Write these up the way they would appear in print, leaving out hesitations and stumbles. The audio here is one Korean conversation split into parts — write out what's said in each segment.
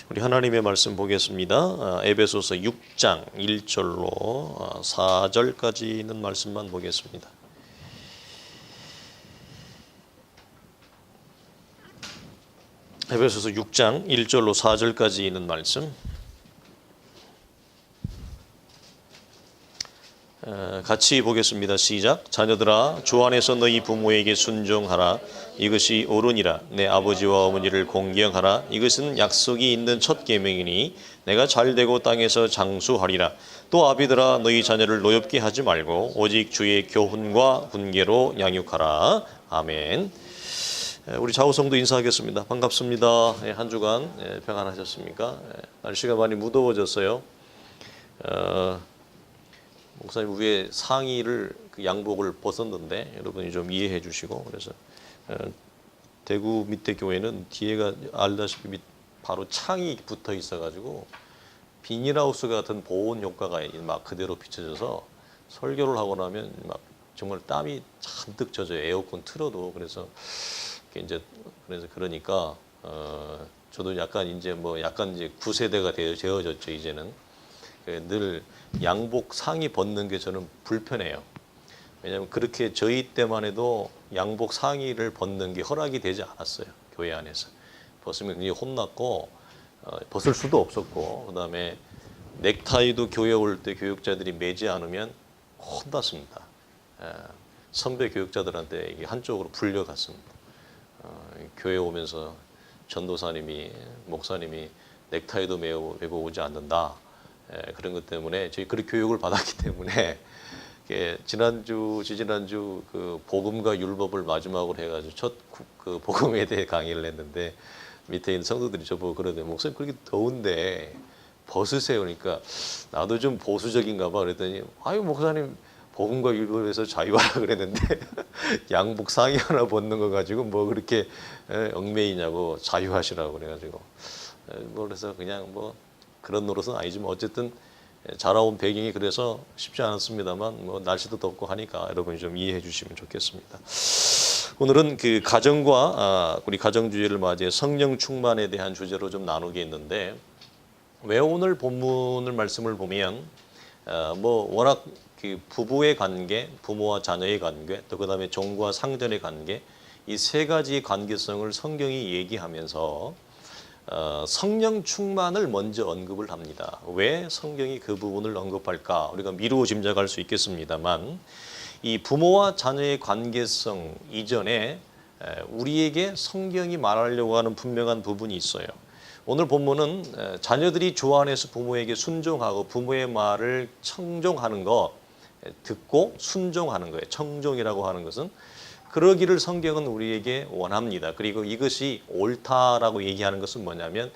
우리 하나님의 말씀 보겠습니다. 에베소서 6장 1절로 4절까지 있는 말씀만 보겠습니다. 에베소서 6장 1절로 4절까지 있는 말씀 같이 보겠습니다. 시작. 자녀들아 주 안에서 너희 부모에게 순종하라. 이것이 옳으니라. 내 아버지와 어머니를 공경하라. 이것은 약속이 있는 첫 계명이니 내가 잘되고 땅에서 장수하리라. 또 아비들아 너희 자녀를 노엽게 하지 말고 오직 주의 교훈과 훈계로 양육하라. 아멘. 우리 좌우성도 인사하겠습니다. 반갑습니다. 한 주간 평안하셨습니까? 날씨가 많이 무더워졌어요. 목사님 위에 상의를 양복을 벗었는데 여러분이 좀 이해해 주시고, 그래서 대구 밑에 교회는 뒤에가 알다시피 바로 창이 붙어 있어 가지고 비닐하우스 같은 보온 효과가 막 그대로 비춰져서 설교를 하고 나면 막 정말 땀이 잔뜩 젖어요. 에어컨 틀어도. 그래서 그러니까 저도 약간 이제 구세대가 되어졌죠. 이제는 늘 양복 상의 벗는 게 저는 불편해요. 왜냐하면 그렇게 저희 때만 해도 양복 상의를 벗는 게 허락이 되지 않았어요. 교회 안에서. 벗으면 굉장히 혼났고 벗을 수도 없었고, 그다음에 넥타이도 교회 올 때 교육자들이 매지 않으면 혼났습니다. 선배 교육자들한테 이게 한쪽으로 불려갔습니다. 교회 오면서 전도사님이, 목사님이 넥타이도 매고 오지 않는다. 그런 것 때문에 저희 그렇게 교육을 받았기 때문에 지지난주 그 복음과 율법을 마지막으로 해가지고 첫 그 복음에 대해 강의를 했는데 밑에 있는 성도들이 저보고 그러더니 목사님 그렇게 더운데 벗으세요. 그러니까 나도 좀 보수적인가 봐. 그랬더니 아유 목사님 복음과 율법에서 자유하라 그랬는데 양복 상의 하나 벗는 거 가지고 뭐 그렇게 얽매이냐고, 자유하시라고 그래가지고 그래서 그냥 그런 노릇은 아니지만 어쨌든 자라온 배경이 그래서 쉽지 않았습니다만 날씨도 덥고 하니까 여러분이 좀 이해해 주시면 좋겠습니다. 오늘은 그 가정과 우리 가정주의를 맞이해 성령 충만에 대한 주제로 좀 나누게 있는데, 왜 오늘 본문을 말씀을 보면 워낙 그 부부의 관계, 부모와 자녀의 관계, 또 그다음에 종과 상전의 관계, 이 세 가지 관계성을 성경이 얘기하면서 성령 충만을 먼저 언급을 합니다. 왜 성경이 그 부분을 언급할까? 우리가 미루어 짐작할 수 있겠습니다만, 이 부모와 자녀의 관계성 이전에 우리에게 성경이 말하려고 하는 분명한 부분이 있어요. 오늘 본문은 자녀들이 주 안에서 부모에게 순종하고 부모의 말을 청종하는 거, 듣고 순종하는 거예요. 청종이라고 하는 것은 그러기를 성경은 우리에게 원합니다. 그리고 이것이 옳다라고 얘기하는 것은 뭐냐면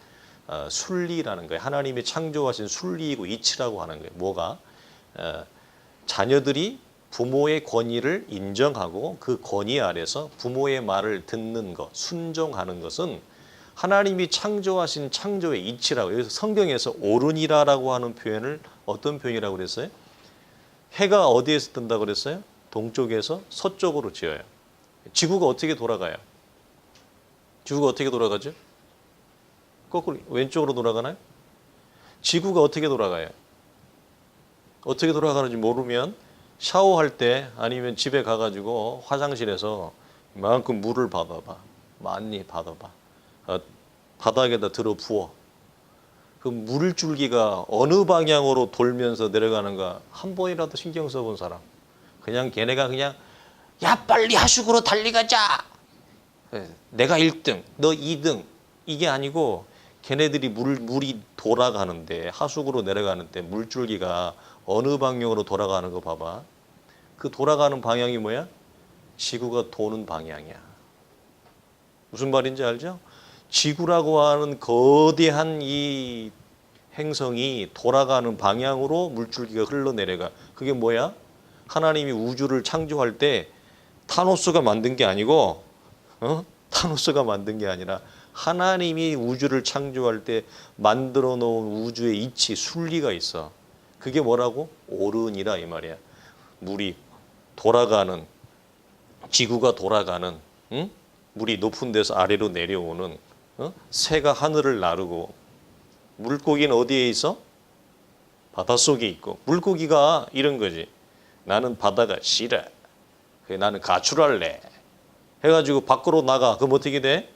순리라는 거예요. 하나님이 창조하신 순리이고 이치라고 하는 거예요. 뭐가? 자녀들이 부모의 권위를 인정하고 그 권위 아래서 부모의 말을 듣는 것, 순종하는 것은 하나님이 창조하신 창조의 이치라고. 여기서 성경에서 옳으니라라고 하는 표현을 어떤 표현이라고 그랬어요? 해가 어디에서 뜬다고 그랬어요? 동쪽에서 서쪽으로 지어요. 지구가 어떻게 돌아가요? 지구가 어떻게 돌아가죠? 거꾸로 왼쪽으로 돌아가나요? 지구가 어떻게 돌아가요? 어떻게 돌아가는지 모르면 샤워할 때 아니면 집에 가가지고 화장실에서 이만큼 물을 받아봐. 많이 받아봐. 바닥에다 들어 부어. 그 물줄기가 어느 방향으로 돌면서 내려가는가 한 번이라도 신경 써본 사람. 그냥 걔네가 그냥 야 빨리 하수구로 달려가자. 내가 1등, 너 2등. 이게 아니고 걔네들이 물이 돌아가는데, 하수구로 내려가는데 물줄기가 어느 방향으로 돌아가는 거 봐봐. 그 돌아가는 방향이 뭐야? 지구가 도는 방향이야. 무슨 말인지 알죠? 지구라고 하는 거대한 이 행성이 돌아가는 방향으로 물줄기가 흘러내려가. 그게 뭐야? 하나님이 우주를 창조할 때 타노스가 만든 게 아니고, 타노스가 만든 게 아니라 하나님이 우주를 창조할 때 만들어 놓은 우주의 이치, 순리가 있어. 그게 뭐라고? 옳으니라 이 말이야. 물이 돌아가는, 지구가 돌아가는, 물이 높은 데서 아래로 내려오는, 새가 하늘을 나르고 물고기는 어디에 있어? 바닷속에 있고. 물고기가 이런 거지. 나는 바다가 싫어. 나는 가출할래. 해가지고 밖으로 나가. 그럼 어떻게 돼?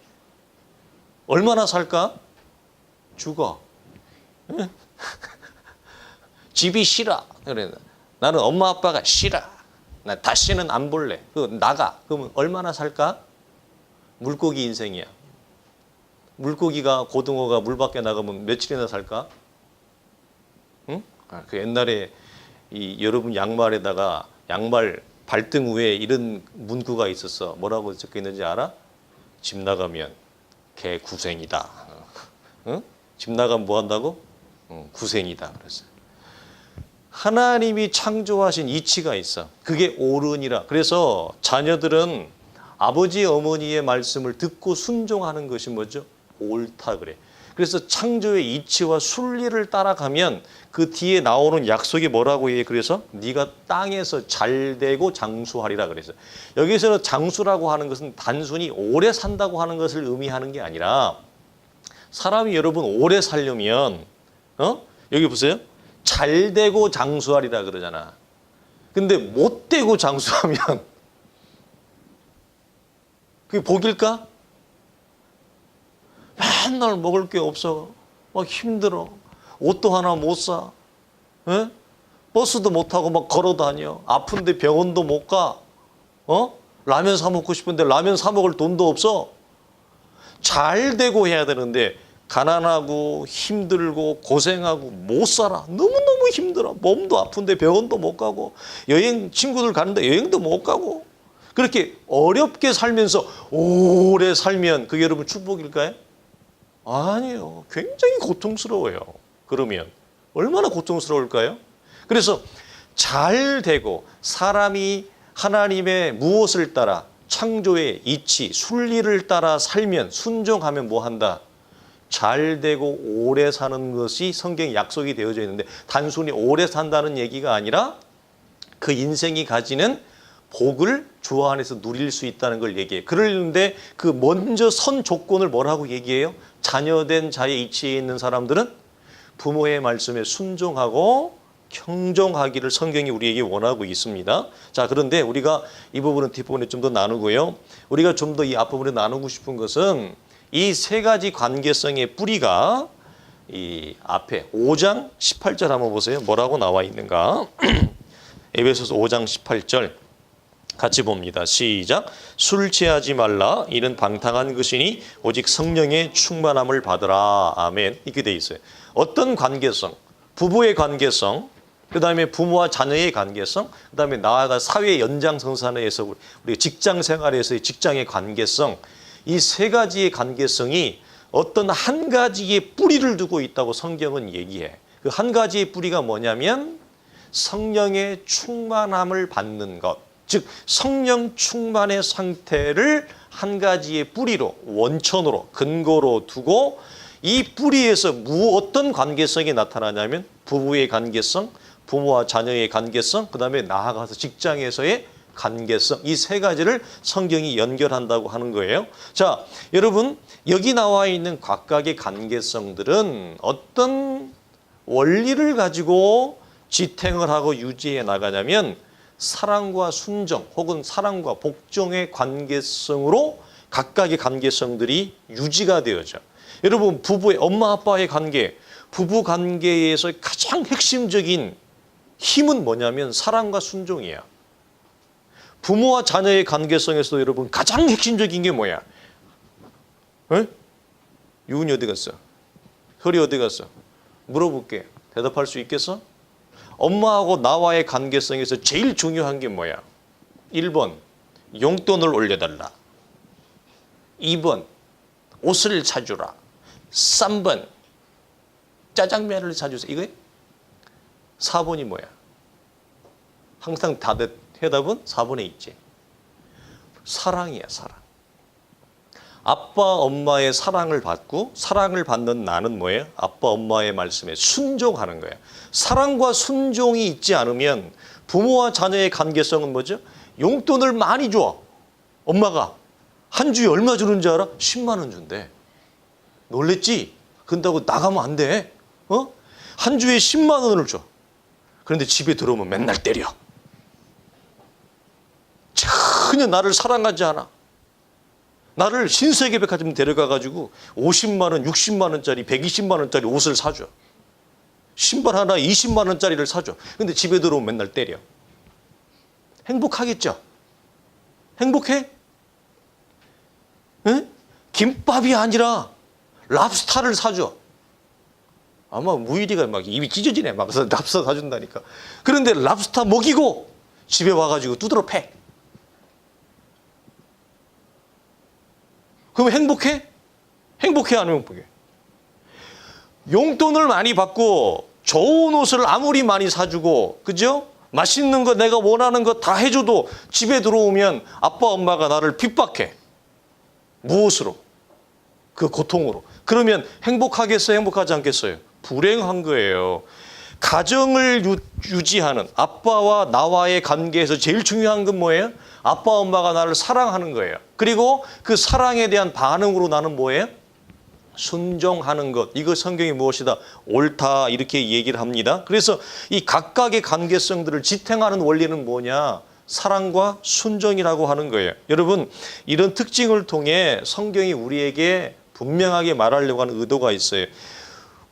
얼마나 살까? 죽어. 집이 싫어. 그래. 나는 엄마 아빠가 싫어. 나 다시는 안 볼래. 나가. 그러면 얼마나 살까? 물고기 인생이야. 물고기가 고등어가 물 밖에 나가면 며칠이나 살까? 응? 그 옛날에 여러분 양말에다가 양말 발등 위에 이런 문구가 있었어. 뭐라고 적혀 있는지 알아? 집 나가면 개 구생이다. 응? 집 나가면 뭐 한다고? 구생이다. 그랬어요. 하나님이 창조하신 이치가 있어. 그게 옳으니라. 그래서 자녀들은 아버지 어머니의 말씀을 듣고 순종하는 것이 뭐죠? 옳다 그래. 그래서 창조의 이치와 순리를 따라가면 그 뒤에 나오는 약속이 뭐라고 해? 그래서 네가 땅에서 잘되고 장수하리라 그래서 여기서는 장수라고 하는 것은 단순히 오래 산다고 하는 것을 의미하는 게 아니라 사람이 여러분 오래 살려면 여기 보세요. 잘되고 장수하리라 그러잖아. 근데 못되고 장수하면 그게 복일까? 맨날 먹을 게 없어. 막 힘들어. 옷도 하나 못 사. 에? 버스도 못 타고 막 걸어 다녀. 아픈데 병원도 못 가. 라면 사 먹고 싶은데 라면 사 먹을 돈도 없어. 잘 되고 해야 되는데 가난하고 힘들고 고생하고 못 살아. 너무너무 힘들어. 몸도 아픈데 병원도 못 가고 여행 친구들 가는데 여행도 못 가고 그렇게 어렵게 살면서 오래 살면 그게 여러분 축복일까요? 아니요. 굉장히 고통스러워요. 그러면 얼마나 고통스러울까요? 그래서 잘 되고 사람이 하나님의 무엇을 따라 창조의 이치, 순리를 따라 살면 순종하면 뭐 한다? 잘 되고 오래 사는 것이 성경에 약속이 되어져 있는데 단순히 오래 산다는 얘기가 아니라 그 인생이 가지는 복을 주 안에서 누릴 수 있다는 걸 얘기해요. 그런데 그 먼저 선 조건을 뭐라고 얘기해요? 자녀된 자의 이치에 있는 사람들은 부모의 말씀에 순종하고 경종하기를 성경이 우리에게 원하고 있습니다. 자, 그런데 우리가 이 부분은 뒷부분에 좀 더 나누고요. 우리가 좀 더 이 앞부분에 나누고 싶은 것은 이 세 가지 관계성의 뿌리가 이 앞에 5장 18절 한번 보세요. 뭐라고 나와 있는가? 에베소서 5장 18절 같이 봅니다. 시작. 술 취하지 말라. 이는 방탕한 것이니 오직 성령의 충만함을 받으라. 아멘. 이렇게 돼 있어요. 어떤 관계성? 부부의 관계성, 그 다음에 부모와 자녀의 관계성, 그 다음에 나아가 사회 연장선상에서 우리 직장 생활에서의 직장의 관계성, 이 세 가지의 관계성이 어떤 한 가지의 뿌리를 두고 있다고 성경은 얘기해. 그 한 가지의 뿌리가 뭐냐면 성령의 충만함을 받는 것. 즉 성령 충만의 상태를 한 가지의 뿌리로 원천으로 근거로 두고 이 뿌리에서 어떤 관계성이 나타나냐면 부부의 관계성, 부모와 자녀의 관계성, 그 다음에 나아가서 직장에서의 관계성 이 세 가지를 성경이 연결한다고 하는 거예요. 자, 여러분 여기 나와 있는 각각의 관계성들은 어떤 원리를 가지고 지탱을 하고 유지해 나가냐면 사랑과 순종 혹은 사랑과 복종의 관계성으로 각각의 관계성들이 유지가 되어져. 여러분 부부의 엄마 아빠의 관계, 부부 관계에서 가장 핵심적인 힘은 뭐냐면 사랑과 순종이야. 부모와 자녀의 관계성에서도 여러분 가장 핵심적인 게 뭐야? 에? 유은이 어디 갔어? 혈이 어디 갔어? 물어볼게. 대답할 수 있겠어? 엄마하고 나와의 관계성에서 제일 중요한 게 뭐야? 1번 용돈을 올려달라. 2번 옷을 사주라. 3번 짜장면을 사주세요. 이거예요? 4번이 뭐야? 항상 해답은 4번에 있지. 사랑이야, 사랑. 아빠, 엄마의 사랑을 받고 사랑을 받는 나는 뭐예요? 아빠, 엄마의 말씀에 순종하는 거예요. 사랑과 순종이 있지 않으면 부모와 자녀의 관계성은 뭐죠? 용돈을 많이 줘. 엄마가 한 주에 얼마 주는 줄 알아? 10만 원 준대. 놀랬지? 그런다고 나가면 안 돼. 한 주에 10만 원을 줘. 그런데 집에 들어오면 맨날 때려. 전혀 나를 사랑하지 않아. 나를 신세계백화점 데려가가지고 50만 원, 60만 원짜리, 120만 원짜리 옷을 사줘. 신발 하나 20만 원짜리를 사줘. 근데 집에 들어오면 맨날 때려. 행복하겠죠? 행복해? 응? 김밥이 아니라 랍스타를 사줘. 아마 무일이가 막 입이 찢어지네. 막 랍스타 사준다니까. 그런데 랍스타 먹이고 집에 와가지고 두드러 패. 그럼 행복해? 행복해 안 행복해? 용돈을 많이 받고 좋은 옷을 아무리 많이 사주고, 그죠? 맛있는 거 내가 원하는 거 다 해줘도 집에 들어오면 아빠 엄마가 나를 핍박해. 무엇으로? 그 고통으로. 그러면 행복하겠어요? 행복하지 않겠어요? 불행한 거예요. 가정을 유지하는 아빠와 나와의 관계에서 제일 중요한 건 뭐예요? 아빠 엄마가 나를 사랑하는 거예요. 그리고 그 사랑에 대한 반응으로 나는 뭐예요? 순종하는 것. 이거 성경이 무엇이다? 옳다 이렇게 얘기를 합니다. 그래서 이 각각의 관계성들을 지탱하는 원리는 뭐냐? 사랑과 순종이라고 하는 거예요. 여러분, 이런 특징을 통해 성경이 우리에게 분명하게 말하려고 하는 의도가 있어요.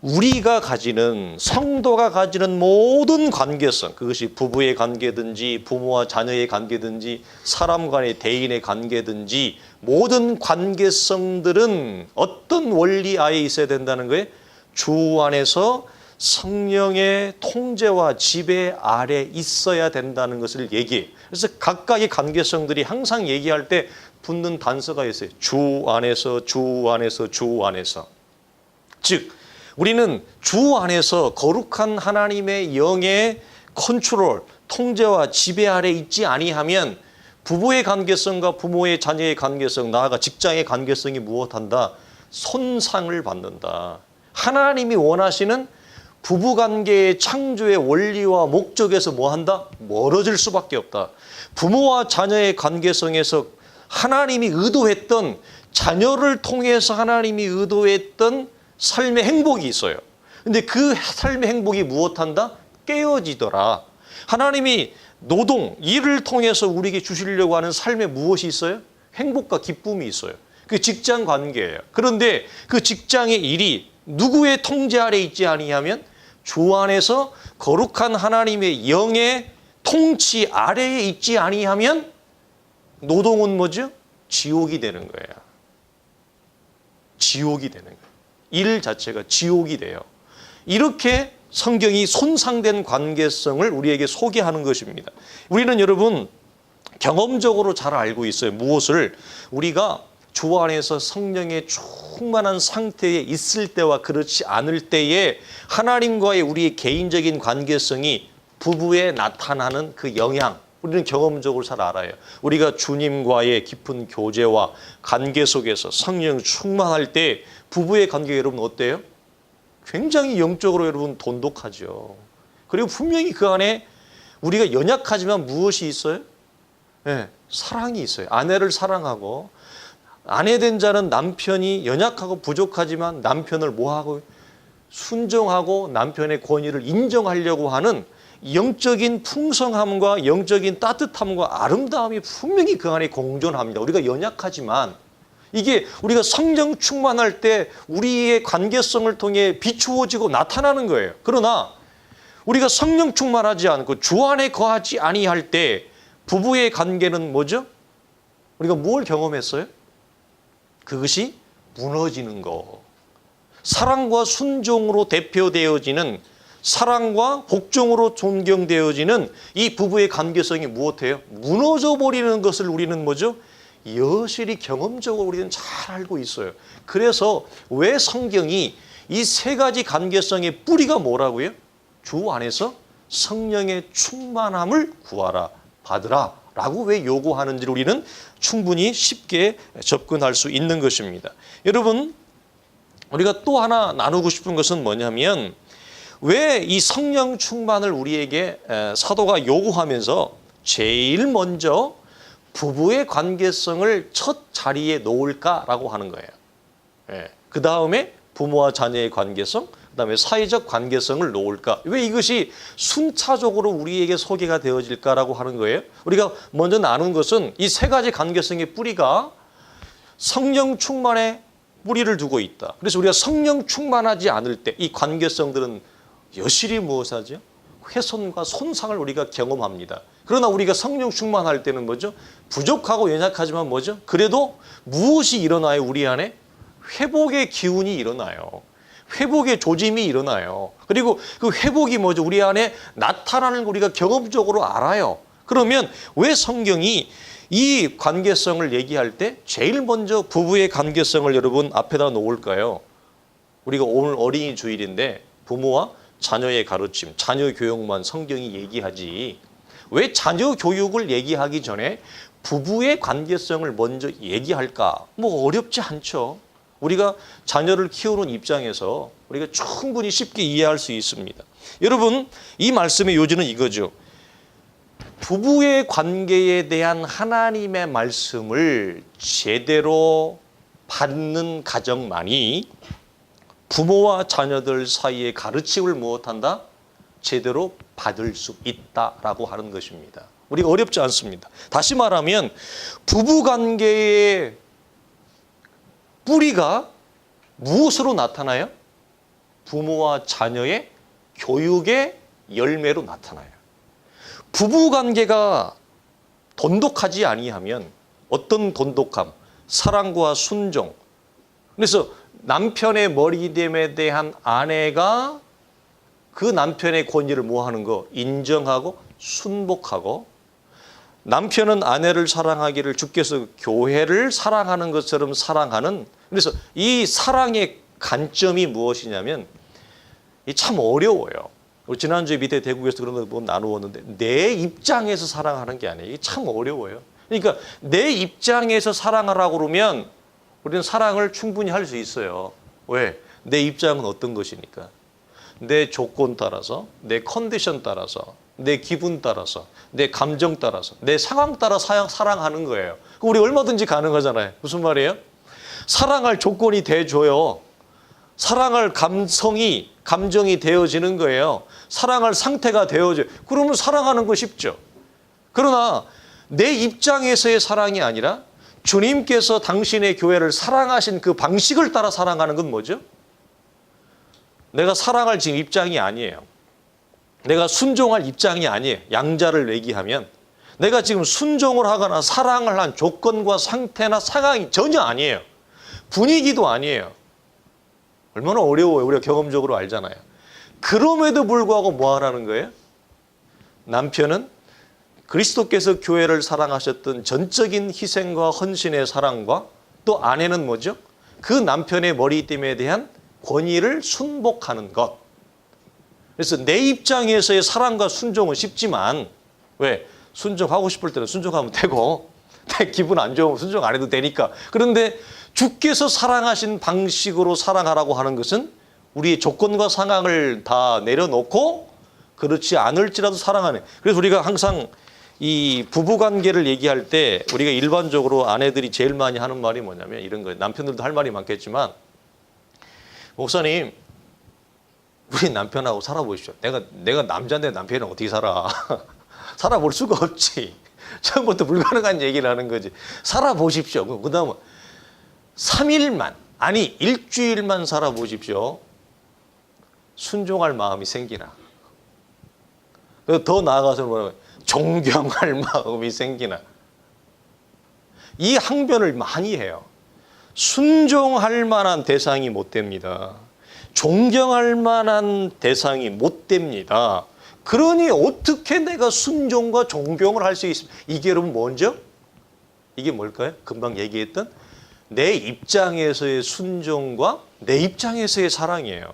우리가 가지는, 성도가 가지는 모든 관계성, 그것이 부부의 관계든지 부모와 자녀의 관계든지 사람 간의 대인의 관계든지 모든 관계성들은 어떤 원리 아래 있어야 된다는 거예요? 주 안에서 성령의 통제와 지배 아래 있어야 된다는 것을 얘기해요. 그래서 각각의 관계성들이 항상 얘기할 때 붙는 단서가 있어요. 주 안에서, 주 안에서, 주 안에서. 즉 우리는 주 안에서 거룩한 하나님의 영의 컨트롤, 통제와 지배 아래 있지 아니하면 부부의 관계성과 부모의 자녀의 관계성, 나아가 직장의 관계성이 무엇한다? 손상을 받는다. 하나님이 원하시는 부부관계의 창조의 원리와 목적에서 뭐한다? 멀어질 수밖에 없다. 부모와 자녀의 관계성에서 하나님이 의도했던, 자녀를 통해서 하나님이 의도했던 삶의 행복이 있어요. 근데 그 삶의 행복이 무엇한다? 깨어지더라. 하나님이 노동, 일을 통해서 우리에게 주시려고 하는 삶에 무엇이 있어요? 행복과 기쁨이 있어요. 그 직장 관계예요. 그런데 그 직장의 일이 누구의 통제 아래 있지 아니하면 주 안에서 거룩한 하나님의 영의 통치 아래에 있지 아니하면 노동은 뭐죠? 지옥이 되는 거예요. 지옥이 되는 거예요. 일 자체가 지옥이 돼요. 이렇게 성경이 손상된 관계성을 우리에게 소개하는 것입니다. 우리는 여러분 경험적으로 잘 알고 있어요. 무엇을? 우리가 주 안에서 성령의 충만한 상태에 있을 때와 그렇지 않을 때에 하나님과의 우리의 개인적인 관계성이 부부에 나타나는 그 영향, 우리는 경험적으로 잘 알아요. 우리가 주님과의 깊은 교제와 관계 속에서 성령 충만할 때 부부의 관계가 여러분 어때요? 굉장히 영적으로 여러분 돈독하죠. 그리고 분명히 그 안에 우리가 연약하지만 무엇이 있어요? 네, 사랑이 있어요. 아내를 사랑하고, 아내 된 자는 남편이 연약하고 부족하지만 남편을 뭐하고? 순종하고 남편의 권위를 인정하려고 하는 영적인 풍성함과 영적인 따뜻함과 아름다움이 분명히 그 안에 공존합니다. 우리가 연약하지만 이게 우리가 성령 충만할 때 우리의 관계성을 통해 비추어지고 나타나는 거예요. 그러나 우리가 성령 충만하지 않고 주 안에 거하지 아니할 때 부부의 관계는 뭐죠? 우리가 뭘 경험했어요? 그것이 무너지는 거. 사랑과 순종으로 대표되어지는, 사랑과 복종으로 존경되어지는 이 부부의 관계성이 무엇이에요? 무너져 버리는 것을 우리는 뭐죠? 여실히 경험적으로 우리는 잘 알고 있어요. 그래서 왜 성경이 이 세 가지 관계성의 뿌리가 뭐라고요? 주 안에서 성령의 충만함을 구하라, 받으라 라고 왜 요구하는지를 우리는 충분히 쉽게 접근할 수 있는 것입니다. 여러분, 우리가 또 하나 나누고 싶은 것은 뭐냐면, 왜 이 성령 충만을 우리에게 사도가 요구하면서 제일 먼저 부부의 관계성을 첫 자리에 놓을까라고 하는 거예요. 그 다음에 부모와 자녀의 관계성, 그다음에 사회적 관계성을 놓을까? 왜 이것이 순차적으로 우리에게 소개가 되어질까라고 하는 거예요. 우리가 먼저 나눈 것은 이 세 가지 관계성의 뿌리가 성령 충만에 뿌리를 두고 있다. 그래서 우리가 성령 충만하지 않을 때 이 관계성들은 여실히 무엇하죠? 훼손과 손상을 우리가 경험합니다. 그러나 우리가 성령 충만할 때는 뭐죠? 부족하고 연약하지만 뭐죠? 그래도 무엇이 일어나요? 우리 안에 회복의 기운이 일어나요. 회복의 조짐이 일어나요. 그리고 그 회복이 뭐죠? 우리 안에 나타나는 걸 우리가 경험적으로 알아요. 그러면 왜 성경이 이 관계성을 얘기할 때 제일 먼저 부부의 관계성을 여러분 앞에다 놓을까요? 우리가 오늘 어린이 주일인데 부모와 자녀의 가르침, 자녀 교육만 성경이 얘기하지 왜 자녀 교육을 얘기하기 전에 부부의 관계성을 먼저 얘기할까? 뭐 어렵지 않죠. 우리가 자녀를 키우는 입장에서 우리가 충분히 쉽게 이해할 수 있습니다. 여러분, 이 말씀의 요지는 이거죠. 부부의 관계에 대한 하나님의 말씀을 제대로 받는 가정만이 부모와 자녀들 사이의 가르침을 무엇한다? 제대로 받을 수 있다라고 하는 것입니다. 우리가 어렵지 않습니다. 다시 말하면 부부관계의 뿌리가 무엇으로 나타나요? 부모와 자녀의 교육의 열매로 나타나요. 부부관계가 돈독하지 아니하면 어떤 돈독함? 사랑과 순종. 그래서 남편의 머리됨에 대한 아내가 그 남편의 권위를 뭐하는 거? 인정하고 순복하고 남편은 아내를 사랑하기를 주께서 교회를 사랑하는 것처럼 사랑하는 그래서 이 사랑의 관점이 무엇이냐면 참 어려워요. 지난주에 밑에 대국에서 그런 거 나누었는데 내 입장에서 사랑하는 게 아니에요. 이게 참 어려워요. 그러니까 내 입장에서 사랑하라고 그러면 우리는 사랑을 충분히 할 수 있어요. 왜? 내 입장은 어떤 것이니까. 내 조건 따라서, 내 컨디션 따라서, 내 기분 따라서, 내 감정 따라서, 내 상황 따라 사랑하는 거예요. 우리 얼마든지 가능하잖아요. 무슨 말이에요? 사랑할 조건이 돼줘요. 사랑할 감정이 되어지는 거예요. 사랑할 상태가 되어져요. 그러면 사랑하는 거 쉽죠. 그러나 내 입장에서의 사랑이 아니라 주님께서 당신의 교회를 사랑하신 그 방식을 따라 사랑하는 건 뭐죠? 내가 사랑할 지금 입장이 아니에요. 내가 순종할 입장이 아니에요. 양자를 얘기하면 내가 지금 순종을 하거나 사랑을 한 조건과 상태나 상황이 전혀 아니에요. 분위기도 아니에요. 얼마나 어려워요. 우리가 경험적으로 알잖아요. 그럼에도 불구하고 뭐 하라는 거예요? 남편은 그리스도께서 교회를 사랑하셨던 전적인 희생과 헌신의 사랑과 또 아내는 뭐죠? 그 남편의 머리띠에 대한 권위를 순복하는 것. 그래서 내 입장에서의 사랑과 순종은 쉽지만 왜? 순종하고 싶을 때는 순종하면 되고 내 기분 안 좋으면 순종 안 해도 되니까. 그런데 주께서 사랑하신 방식으로 사랑하라고 하는 것은 우리의 조건과 상황을 다 내려놓고 그렇지 않을지라도 사랑하는. 그래서 우리가 항상 이 부부관계를 얘기할 때 우리가 일반적으로 아내들이 제일 많이 하는 말이 뭐냐면 이런 거예요. 남편들도 할 말이 많겠지만 목사님 우리 남편하고 살아보십시오. 내가 남자인데 남편이랑 어떻게 살아? 살아볼 수가 없지. 처음부터 불가능한 얘기를 하는 거지. 살아보십시오. 그 다음은 3일만 아니 일주일만 살아보십시오. 순종할 마음이 생기나. 더 나아가서 뭐라고 존경할 마음이 생기나. 이 항변을 많이 해요. 순종할 만한 대상이 못 됩니다. 존경할 만한 대상이 못 됩니다. 그러니 어떻게 내가 순종과 존경을 할 수 있습니까? 이게 여러분 먼저 이게 뭘까요? 금방 얘기했던 내 입장에서의 순종과 내 입장에서의 사랑이에요.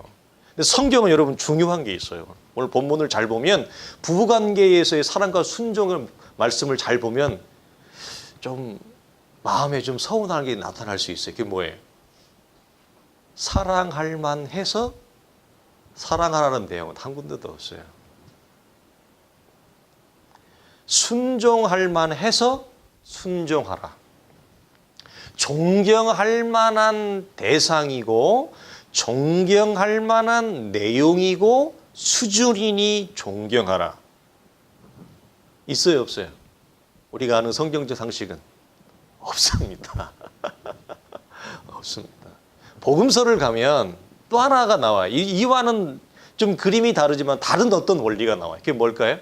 근데 성경은 여러분 중요한 게 있어요. 오늘 본문을 잘 보면 부부관계에서의 사랑과 순종을 말씀을 잘 보면 좀 마음에 좀 서운한 게 나타날 수 있어요. 그게 뭐예요? 사랑할 만해서 사랑하라는 내용은 한 군데도 없어요. 순종할 만해서 순종하라. 존경할 만한 대상이고 존경할 만한 내용이고 수준이니 존경하라. 있어요, 없어요? 우리가 아는 성경적 상식은 없습니다. 없습니다. 복음서를 가면 또 하나가 나와요. 이와는 좀 그림이 다르지만 다른 어떤 원리가 나와요. 그게 뭘까요?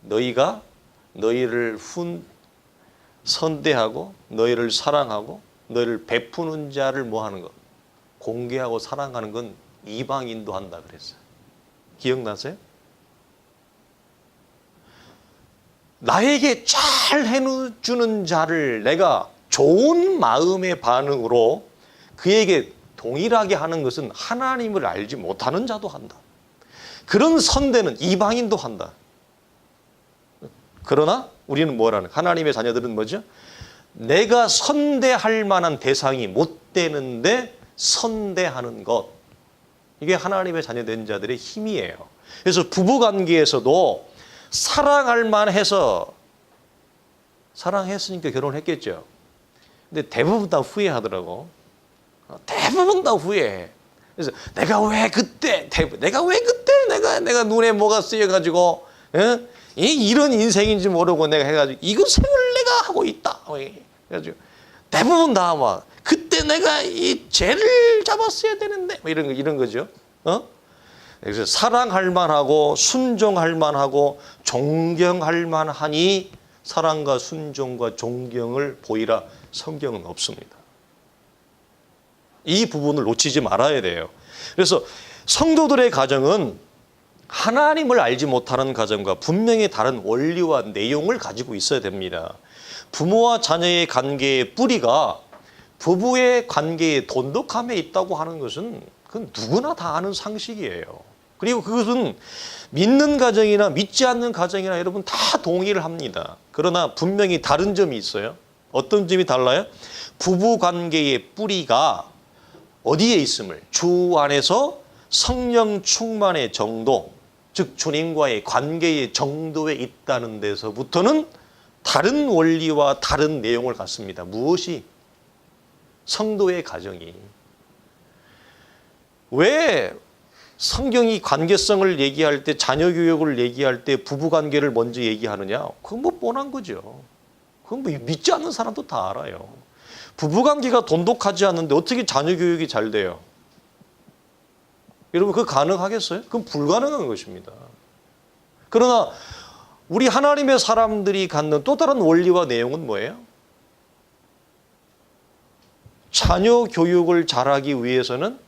너희가 너희를 선대하고 너희를 사랑하고 너희를 베푸는 자를 뭐 하는 것? 공개하고 사랑하는 건 이방인도 한다 그랬어요. 기억나세요? 나에게 잘 해주는 자를 내가 좋은 마음의 반응으로 그에게 동일하게 하는 것은 하나님을 알지 못하는 자도 한다. 그런 선대는 이방인도 한다. 그러나 우리는 뭐라는? 하나님의 자녀들은 뭐죠? 내가 선대할 만한 대상이 못 되는데 선대하는 것. 이게 하나님의 자녀된 자들의 힘이에요. 그래서 부부관계에서도 사랑할 만해서 사랑했으니까 결혼했겠죠. 근데 대부분 다 후회하더라고. 대부분 다 후회해. 그래서 내가 왜 그때 내가 눈에 뭐가 쓰여가지고 이런 인생인지 모르고 내가 해가지고 이거 생을 내가 하고 있다. 그래가지고 대부분 다 막 그때 내가 이 죄를 잡았어야 되는데 뭐 이런 거죠. 그래서 사랑할 만하고 순종할 만하고 존경할 만하니 사랑과 순종과 존경을 보이라. 성경은 없습니다. 이 부분을 놓치지 말아야 돼요. 그래서 성도들의 가정은 하나님을 알지 못하는 가정과 분명히 다른 원리와 내용을 가지고 있어야 됩니다. 부모와 자녀의 관계의 뿌리가 부부의 관계의 돈독함에 있다고 하는 것은 그건 누구나 다 아는 상식이에요. 그리고 그것은 믿는 가정이나 믿지 않는 가정이나 여러분 다 동의를 합니다. 그러나 분명히 다른 점이 있어요. 어떤 점이 달라요? 부부 관계의 뿌리가 어디에 있음을? 주 안에서 성령 충만의 정도, 즉 주님과의 관계의 정도에 있다는 데서부터는 다른 원리와 다른 내용을 갖습니다. 무엇이? 성도의 가정이. 왜 성경이 관계성을 얘기할 때, 자녀 교육을 얘기할 때 부부관계를 먼저 얘기하느냐? 그건 뭐 뻔한 거죠. 그건 뭐 믿지 않는 사람도 다 알아요. 부부관계가 돈독하지 않는데 어떻게 자녀 교육이 잘 돼요? 여러분 그거 가능하겠어요? 그건 불가능한 것입니다. 그러나 우리 하나님의 사람들이 갖는 또 다른 원리와 내용은 뭐예요? 자녀 교육을 잘하기 위해서는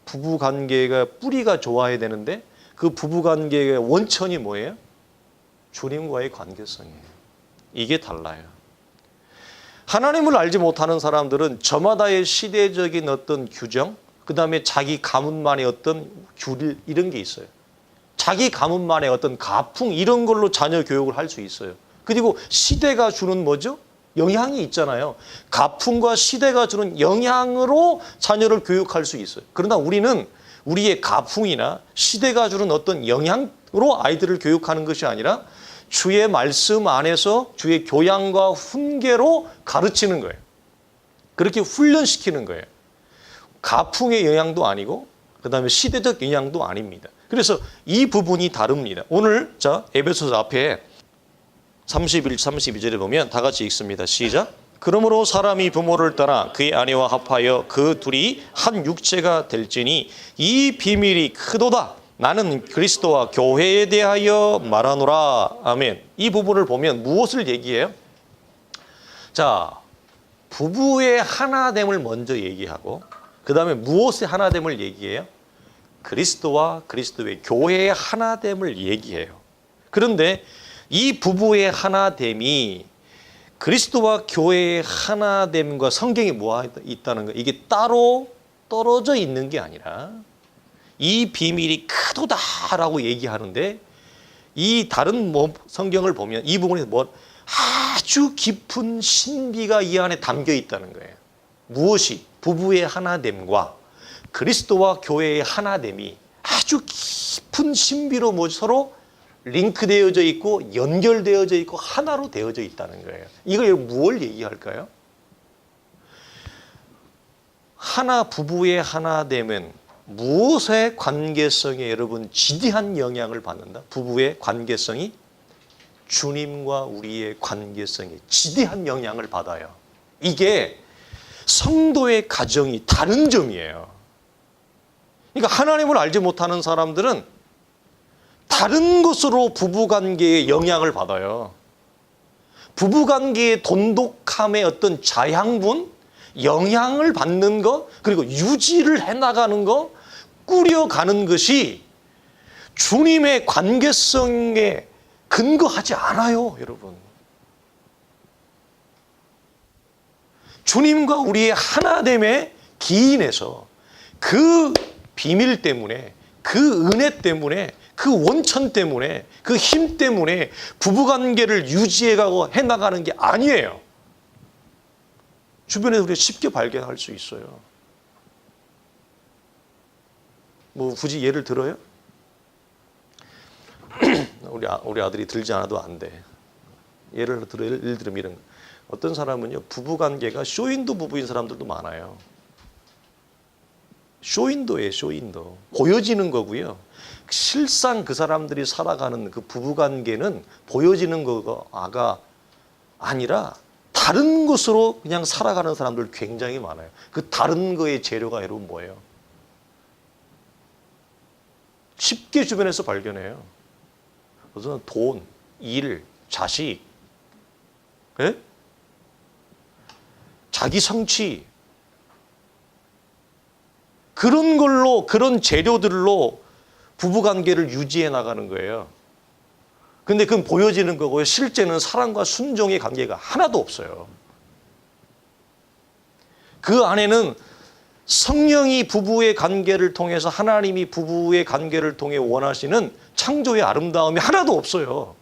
부부관계가 뿌리가 좋아야 되는데 그 부부관계의 원천이 뭐예요? 주님과의 관계성이에요. 이게 달라요. 하나님을 알지 못하는 사람들은 저마다의 시대적인 어떤 규정, 그 다음에 자기 가문만의 어떤 규율 이런 게 있어요. 자기 가문만의 어떤 가풍 이런 걸로 자녀 교육을 할 수 있어요. 그리고 시대가 주는 뭐죠? 영향이 있잖아요. 가풍과 시대가 주는 영향으로 자녀를 교육할 수 있어요. 그러나 우리는 우리의 가풍이나 시대가 주는 어떤 영향으로 아이들을 교육하는 것이 아니라 주의 말씀 안에서 주의 교양과 훈계로 가르치는 거예요. 그렇게 훈련시키는 거예요. 가풍의 영향도 아니고 그다음에 시대적 영향도 아닙니다. 그래서 이 부분이 다릅니다. 오늘 자 에베소서 앞에 31, 32절에 보면 다 같이 읽습니다. 시작. 그러므로 사람이 부모를 떠나 그의 아내와 합하여 그 둘이 한 육체가 될지니 이 비밀이 크도다. 나는 그리스도와 교회에 대하여 말하노라. 아멘. 이 부분을 보면 무엇을 얘기해요? 자, 부부의 하나됨을 먼저 얘기하고 그 다음에 무엇의 하나됨을 얘기해요? 그리스도와 그리스도의 교회의 하나됨을 얘기해요. 그런데 이 부부의 하나됨이 그리스도와 교회의 하나됨과 성경이 뭐가 있다는 거, 이게 따로 떨어져 있는 게 아니라 이 비밀이 크도다라고 얘기하는데 이 다른 성경을 보면 이 부분에서 아주 깊은 신비가 이 안에 담겨 있다는 거예요. 무엇이? 부부의 하나됨과 그리스도와 교회의 하나됨이 아주 깊은 신비로 서로 링크되어져 있고 연결되어져 있고 하나로 되어져 있다는 거예요. 이걸 뭘 얘기할까요? 부부의 하나됨은 무엇의 관계성에 여러분 지대한 영향을 받는다? 부부의 관계성이 주님과 우리의 관계성에 지대한 영향을 받아요. 이게 성도의 가정이 다른 점이에요. 그러니까 하나님을 알지 못하는 사람들은 다른 것으로 부부관계에 영향을 받아요. 부부관계의 돈독함의 어떤 자양분, 영향을 받는 것, 그리고 유지를 해나가는 것, 꾸려가는 것이 주님의 관계성에 근거하지 않아요, 여러분. 주님과 우리의 하나됨의 기인에서 그 비밀 때문에, 그 은혜 때문에, 그 원천 때문에, 그 힘 때문에 부부관계를 유지해가고 해나가는 게 아니에요. 주변에서 우리가 쉽게 발견할 수 있어요. 뭐 굳이 예를 들어요? 우리 아들이 들지 않아도 안 돼. 예를 들면 이런 거. 어떤 사람은요, 부부관계가 쇼윈도 부부인 사람들도 많아요. 쇼윈도예요, 쇼윈도. 보여지는 거고요. 실상 그 사람들이 살아가는 그 부부관계는 보여지는 거가 아니라 다른 것으로 그냥 살아가는 사람들 굉장히 많아요. 그 다른 거의 재료가 여러분 뭐예요? 쉽게 주변에서 발견해요. 그래서 돈, 일, 자식, 예? 자기 성취, 그런 걸로, 그런 재료들로 부부관계를 유지해 나가는 거예요. 근데 그건 보여지는 거고요. 실제는 사랑과 순종의 관계가 하나도 없어요. 그 안에는 성령이 부부의 관계를 통해서, 하나님이 부부의 관계를 통해 원하시는 창조의 아름다움이 하나도 없어요.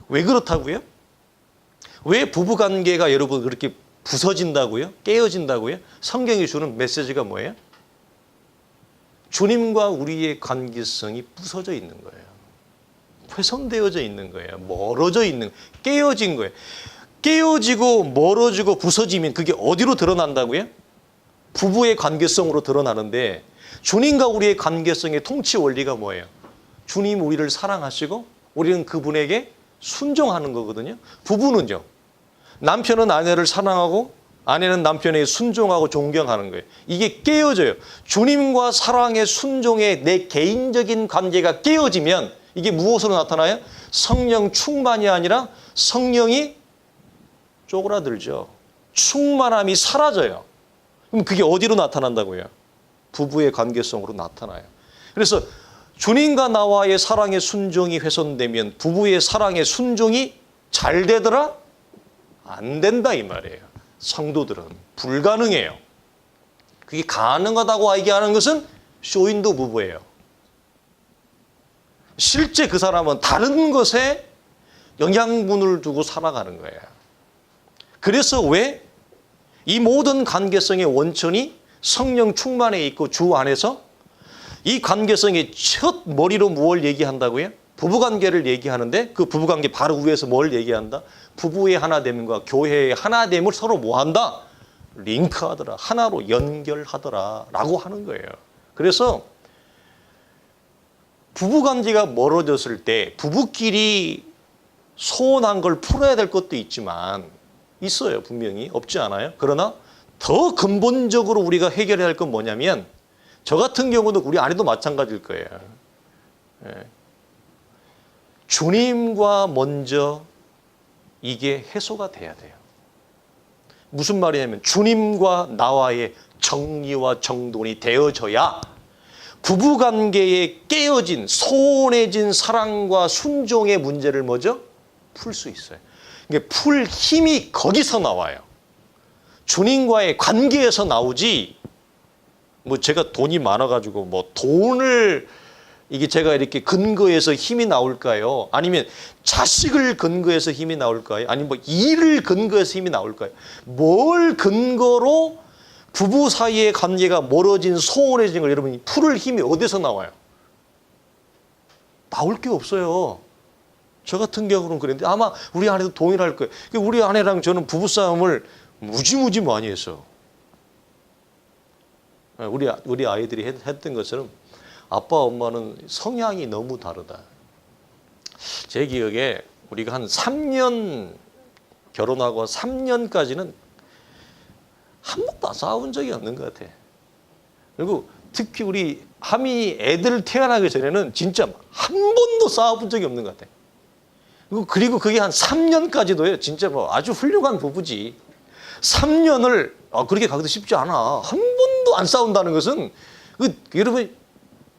왜 그렇다고요? 왜 부부관계가 여러분 그렇게 부서진다고요? 깨어진다고요? 성경이 주는 메시지가 뭐예요? 주님과 우리의 관계성이 부서져 있는 거예요. 훼손되어져 있는 거예요. 멀어져 있는, 깨어진 거예요. 깨어지고 멀어지고 부서지면 그게 어디로 드러난다고요? 부부의 관계성으로 드러나는데, 주님과 우리의 관계성의 통치 원리가 뭐예요? 주님 우리를 사랑하시고 우리는 그분에게 순종하는 거거든요. 부부는요, 남편은 아내를 사랑하고 아내는 남편에게 순종하고 존경하는 거예요. 이게 깨어져요. 주님과 사랑의 순종의 내 개인적인 관계가 깨어지면 이게 무엇으로 나타나요? 성령 충만이 아니라 성령이 쪼그라들죠. 충만함이 사라져요. 그럼 그게 어디로 나타난다고요? 부부의 관계성으로 나타나요. 그래서 주님과 나와의 사랑의 순종이 훼손되면 부부의 사랑의 순종이 잘 되더라? 안 된다 이 말이에요. 성도들은 불가능해요. 그게 가능하다고 얘기하는 것은 쇼윈도 부부예요. 실제 그 사람은 다른 것에 영양분을 두고 살아가는 거예요. 그래서 왜 이 모든 관계성의 원천이 성령 충만에 있고 주 안에서 이 관계성의 첫 머리로 뭘 얘기한다고요? 부부관계를 얘기하는데 그 부부관계 바로 위에서 뭘 얘기한다? 부부의 하나됨과 교회의 하나됨을 서로 뭐한다? 링크하더라. 하나로 연결하더라 라고 하는 거예요. 그래서 부부관계가 멀어졌을 때 부부끼리 소원한 걸 풀어야 될 것도 있지만, 있어요. 분명히. 없지 않아요? 그러나 더 근본적으로 우리가 해결해야 할 건 뭐냐면, 저 같은 경우도 우리 아내도 마찬가지일 거예요. 주님과 먼저 이게 해소가 돼야 돼요. 무슨 말이냐면 주님과 나와의 정리와 정돈이 되어져야 부부관계에 깨어진 소원해진 사랑과 순종의 문제를 뭐죠? 풀 수 있어요. 이게 풀 힘이 거기서 나와요. 주님과의 관계에서 나오지, 뭐 제가 돈이 많아가지고 뭐 돈을 이게 제가 이렇게 근거해서 힘이 나올까요? 아니면 자식을 근거해서 힘이 나올까요? 아니면 뭐 일을 근거해서 힘이 나올까요? 뭘 근거로 부부 사이의 관계가 멀어진 소원해진 걸 여러분이 풀을 힘이 어디서 나와요? 나올 게 없어요. 저 같은 경우는 그랬는데 아마 우리 아내도 동일할 거예요. 우리 아내랑 저는 부부싸움을 무지무지 많이 했어요. 우리 아이들이 했던 것처럼 아빠 엄마는 성향이 너무 다르다. 제 기억에 우리가 한 3년 결혼하고 3년까지는 한 번도 싸운 적이 없는 것 같아. 그리고 특히 우리 하민이 애들 태어나기 전에는 진짜 한 번도 싸워본 적이 없는 것 같아. 그리고 그게 한 3년까지도요. 진짜 뭐 아주 훌륭한 부부지. 3년을 그렇게 가기도 쉽지 않아. 한 번도 안 싸운다는 것은 여러분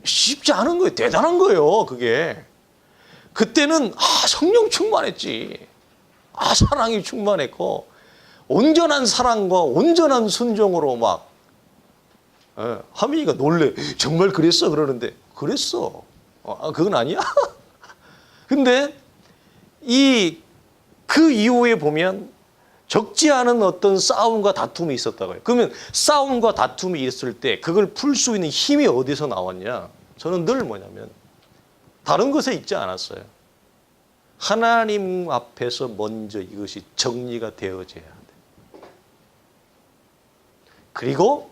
쉽지 않은 거예요. 대단한 거예요. 그게. 그때는 성령 충만했지. 사랑이 충만했고 온전한 사랑과 온전한 순종으로 막 하민이가 놀래. 정말 그랬어? 그러는데 그랬어. 그건 아니야? 근데 그 이후에 보면 적지 않은 어떤 싸움과 다툼이 있었다고요. 그러면 싸움과 다툼이 있을 때 그걸 풀 수 있는 힘이 어디서 나왔냐? 저는 늘 뭐냐면 다른 것에 있지 않았어요. 하나님 앞에서 먼저 이것이 정리가 되어져야 돼. 그리고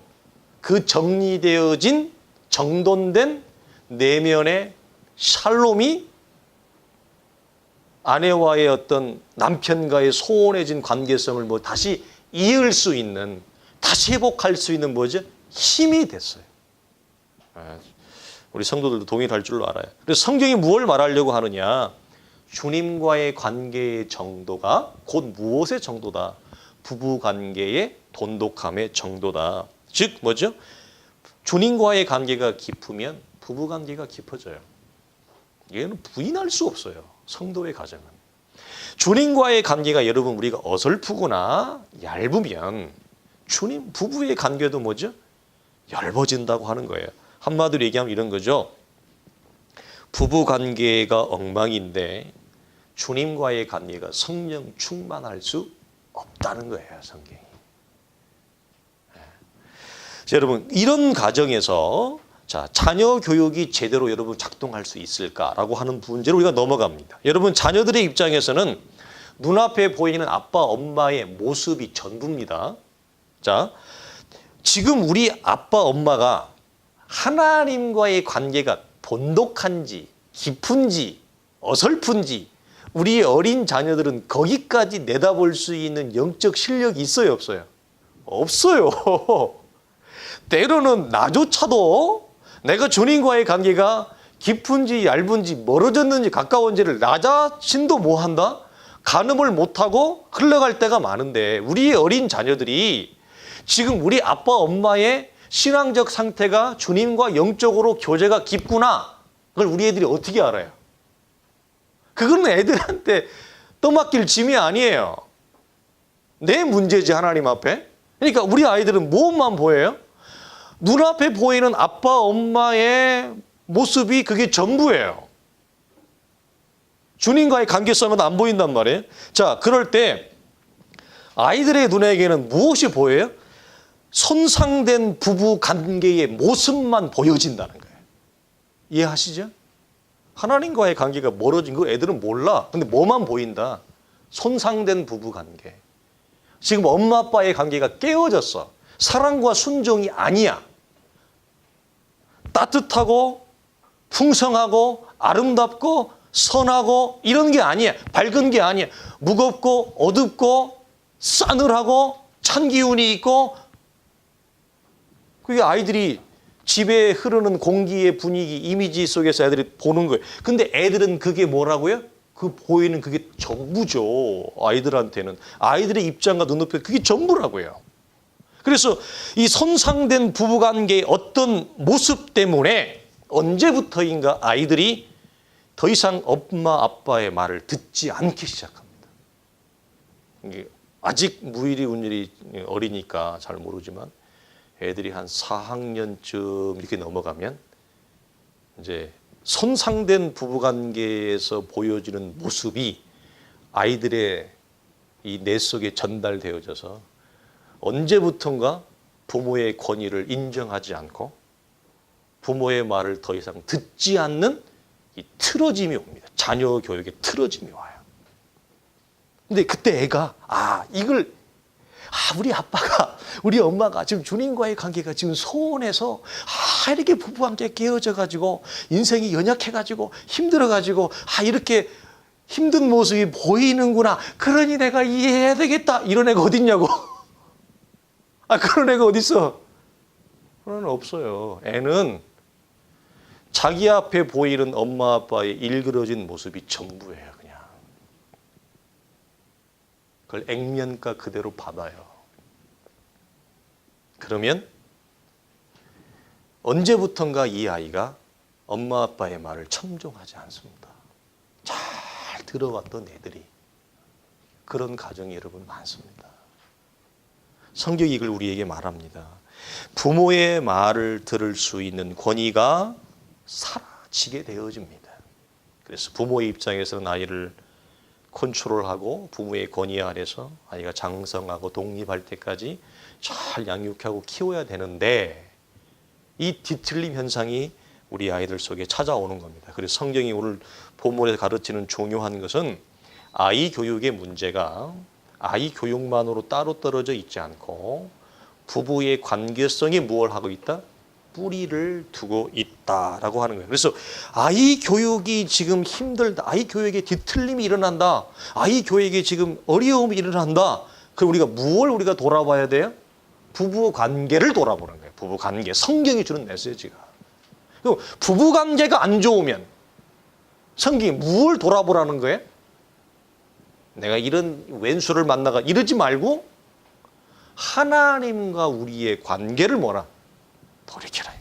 그 정리되어진 정돈된 내면의 샬롬이 아내와의 어떤 남편과의 소원해진 관계성을 다시 이을 수 있는, 다시 회복할 수 있는 뭐죠? 힘이 됐어요. 우리 성도들도 동일할 줄로 알아요. 그래서 성경이 무엇을 말하려고 하느냐? 주님과의 관계의 정도가 곧 무엇의 정도다? 부부 관계의 돈독함의 정도다. 즉 뭐죠? 주님과의 관계가 깊으면 부부 관계가 깊어져요. 이거는 부인할 수 없어요. 성도의 가정은. 주님과의 관계가 여러분 우리가 어설프거나 얇으면 주님 부부의 관계도 뭐죠? 얇아진다고 하는 거예요. 한마디로 얘기하면 이런 거죠. 부부 관계가 엉망인데 주님과의 관계가 성령 충만할 수 없다는 거예요. 성경이. 자, 여러분 이런 가정에서 자녀 교육이 제대로 여러분 작동할 수 있을까라고 하는 문제로 우리가 넘어갑니다. 여러분 자녀들의 입장에서는 눈앞에 보이는 아빠 엄마의 모습이 전부입니다. 자, 지금 우리 아빠 엄마가 하나님과의 관계가 돈독한지 깊은지 어설픈지 우리 어린 자녀들은 거기까지 내다볼 수 있는 영적 실력이 있어요, 없어요? 없어요. 때로는 나조차도 내가 주님과의 관계가 깊은지 얇은지 멀어졌는지 가까운지를 나 자신도 뭐한다? 가늠을 못하고 흘러갈 때가 많은데 우리 어린 자녀들이 지금 우리 아빠 엄마의 신앙적 상태가 주님과 영적으로 교제가 깊구나. 그걸 우리 애들이 어떻게 알아요? 그건 애들한테 떠맡길 짐이 아니에요. 내 문제지 하나님 앞에. 그러니까 우리 아이들은 무엇만 보여요? 눈앞에 보이는 아빠 엄마의 모습이 그게 전부예요. 주님과의 관계성은 안 보인단 말이에요. 자, 그럴 때 아이들의 눈에게는 무엇이 보여요? 손상된 부부 관계의 모습만 보여진다는 거예요. 이해하시죠? 하나님과의 관계가 멀어진 거 애들은 몰라. 근데 뭐만 보인다? 손상된 부부 관계. 지금 엄마 아빠의 관계가 깨어졌어. 사랑과 순종이 아니야. 따뜻하고 풍성하고 아름답고 선하고 이런 게 아니야. 밝은 게 아니야. 무겁고 어둡고 싸늘하고 찬 기운이 있고 그게 아이들이 집에 흐르는 공기의 분위기, 이미지 속에서 애들이 보는 거예요. 근데 애들은 그게 뭐라고요? 그 보이는 그게 전부죠. 아이들한테는. 아이들의 입장과 눈높이 그게 전부라고요. 그래서 이 손상된 부부관계의 어떤 모습 때문에 언제부터인가 아이들이 더 이상 엄마 아빠의 말을 듣지 않기 시작합니다. 이게 아직 무일이 운율이 어리니까 잘 모르지만 애들이 한 4학년쯤 이렇게 넘어가면 이제 손상된 부부관계에서 보여지는 모습이 아이들의 이 뇌 속에 전달되어져서 언제부턴가 부모의 권위를 인정하지 않고 부모의 말을 더 이상 듣지 않는 이 틀어짐이 옵니다. 자녀 교육에 틀어짐이 와요. 근데 그때 애가 이걸 우리 아빠가, 우리 엄마가 지금 주님과의 관계가 지금 소원해서 이렇게 부부관계 깨어져 가지고 인생이 연약해 가지고 힘들어 가지고 이렇게 힘든 모습이 보이는구나. 그러니 내가 이해해야 되겠다. 이런 애가 어딨냐고. 그런 애가 어딨어? 그런 애는 없어요. 애는 자기 앞에 보이는 엄마 아빠의 일그러진 모습이 전부예요. 그냥. 그걸 액면가 그대로 받아요. 그러면 언제부턴가 이 아이가 엄마 아빠의 말을 청종하지 않습니다. 잘 들어왔던 애들이 그런 가정이 여러분 많습니다. 성경이 이걸 우리에게 말합니다. 부모의 말을 들을 수 있는 권위가 사라지게 되어집니다. 그래서 부모의 입장에서는 아이를 컨트롤하고 부모의 권위 아래서 아이가 장성하고 독립할 때까지 잘 양육하고 키워야 되는데 이 뒤틀림 현상이 우리 아이들 속에 찾아오는 겁니다. 그래서 성경이 오늘 본문에서 가르치는 중요한 것은 아이 교육의 문제가 아이 교육만으로 따로 떨어져 있지 않고 부부의 관계성이 무엇을 하고 있다? 뿌리를 두고 있다라고 하는 거예요. 그래서 아이 교육이 지금 힘들다. 아이 교육에 뒤틀림이 일어난다. 아이 교육에 지금 어려움이 일어난다. 그럼 우리가 무엇을 우리가 돌아봐야 돼요? 부부 관계를 돌아보는 거예요. 부부 관계. 성경이 주는 메시지가. 부부 관계가 안 좋으면 성경이 무엇을 돌아보라는 거예요? 내가 이런 왼수를 만나가 이러지 말고 하나님과 우리의 관계를 뭐라? 돌이켜라.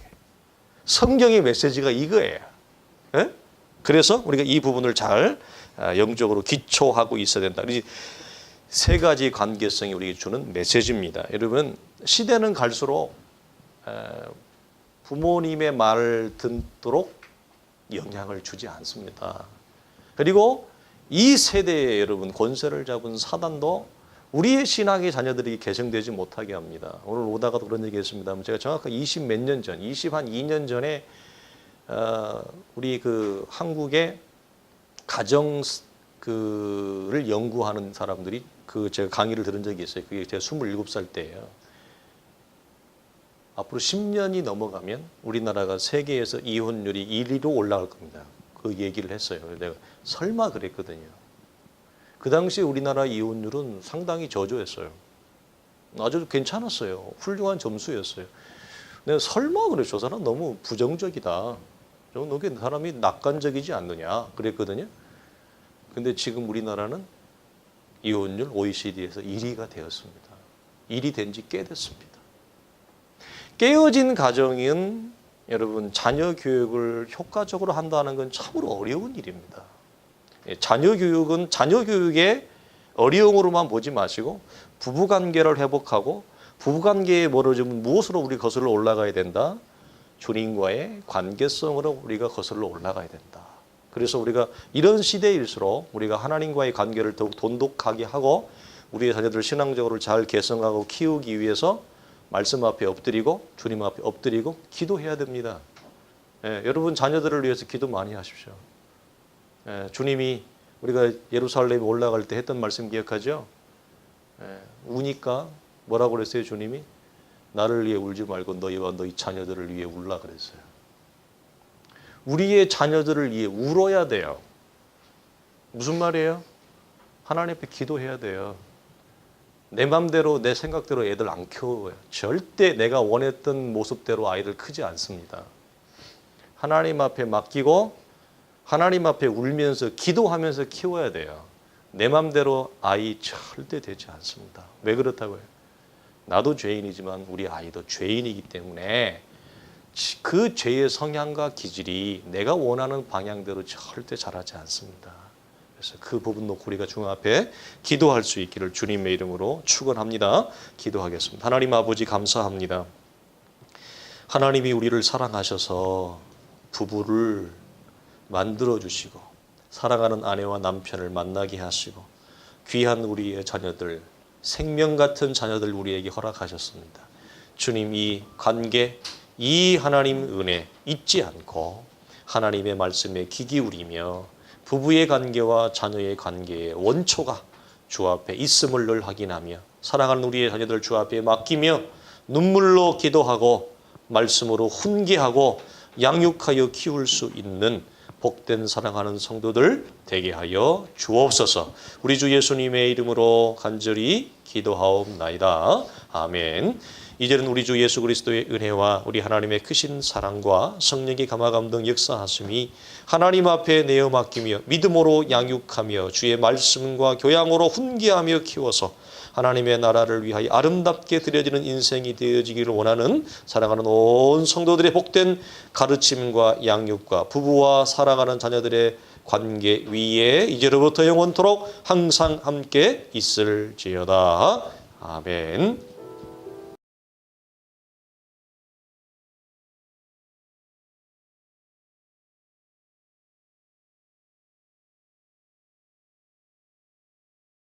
성경의 메시지가 이거예요. 에? 그래서 우리가 이 부분을 잘 영적으로 기초하고 있어야 된다. 세 가지 관계성이 우리에게 주는 메시지입니다. 여러분, 시대는 갈수록 부모님의 말을 듣도록 영향을 주지 않습니다. 그리고 이 세대에 여러분 권세를 잡은 사단도 우리의 신앙의 자녀들이 개성되지 못하게 합니다. 오늘 오다가도 그런 얘기 했습니다. 제가 정확하게 20 몇 년 전, 20한 2년 전에 우리 그 한국의 가정 를 연구하는 사람들이 제가 강의를 들은 적이 있어요. 그게 제가 27살 때예요. 앞으로 10년이 넘어가면 우리나라가 세계에서 이혼율이 1위로 올라갈 겁니다. 그 얘기를 했어요. 내가 설마 그랬거든요. 그 당시 우리나라 이혼율은 상당히 저조했어요. 아주 괜찮았어요. 훌륭한 점수였어요. 내가 설마 그래, 저 사람 너무 부정적이다. 너무 사람이 낙관적이지 않느냐 그랬거든요. 근데 지금 우리나라는 이혼율 OECD에서 1위가 되었습니다. 1위 된 지 꽤 됐습니다. 깨어진 가정은 여러분 자녀 교육을 효과적으로 한다는 건 참으로 어려운 일입니다. 자녀 교육은 자녀 교육의 어려움으로만 보지 마시고 부부관계를 회복하고 부부관계에 멀어지면 무엇으로 우리 거슬러 올라가야 된다? 주님과의 관계성으로 우리가 거슬러 올라가야 된다. 그래서 우리가 이런 시대일수록 우리가 하나님과의 관계를 더욱 돈독하게 하고 우리의 자녀들을 신앙적으로 잘 개성하고 키우기 위해서 말씀 앞에 엎드리고 주님 앞에 엎드리고 기도해야 됩니다. 여러분 자녀들을 위해서 기도 많이 하십시오. 주님이 우리가 예루살렘에 올라갈 때 했던 말씀 기억하죠? 우니까 뭐라고 그랬어요? 주님이 나를 위해 울지 말고 너희와 너희 자녀들을 위해 울라 그랬어요. 우리의 자녀들을 위해 울어야 돼요. 무슨 말이에요? 하나님 앞에 기도해야 돼요. 내 맘대로 내 생각대로 애들 안 키워요. 절대 내가 원했던 모습대로 아이들 크지 않습니다. 하나님 앞에 맡기고 하나님 앞에 울면서 기도하면서 키워야 돼요. 내 맘대로 아이 절대 되지 않습니다. 왜 그렇다고요? 나도 죄인이지만 우리 아이도 죄인이기 때문에 그 죄의 성향과 기질이 내가 원하는 방향대로 절대 자라지 않습니다. 그래서 그 부분 놓고 우리가 주님 앞에 기도할 수 있기를 주님의 이름으로 축원합니다. 기도하겠습니다. 하나님 아버지 감사합니다. 하나님이 우리를 사랑하셔서 부부를 만들어 주시고 사랑하는 아내와 남편을 만나게 하시고 귀한 우리의 자녀들, 생명 같은 자녀들 우리에게 허락하셨습니다. 주님 이 관계, 이 하나님 은혜 잊지 않고 하나님의 말씀에 귀 기울이며 부부의 관계와 자녀의 관계의 원초가 주 앞에 있음을 늘 확인하며 사랑하는 우리의 자녀들 주 앞에 맡기며 눈물로 기도하고 말씀으로 훈계하고 양육하여 키울 수 있는 복된 사랑하는 성도들 되게 하여 주옵소서. 우리 주 예수님의 이름으로 간절히 기도하옵나이다. 아멘. 이제는 우리 주 예수 그리스도의 은혜와 우리 하나님의 크신 사랑과 성령의 감화감동 역사하심이 하나님 앞에 내어 맡기며 믿음으로 양육하며 주의 말씀과 교양으로 훈계하며 키워서 하나님의 나라를 위하여 아름답게 드려지는 인생이 되어지기를 원하는 사랑하는 온 성도들의 복된 가르침과 양육과 부부와 사랑하는 자녀들의 관계 위에 이제로부터 영원토록 항상 함께 있을지어다. 아멘.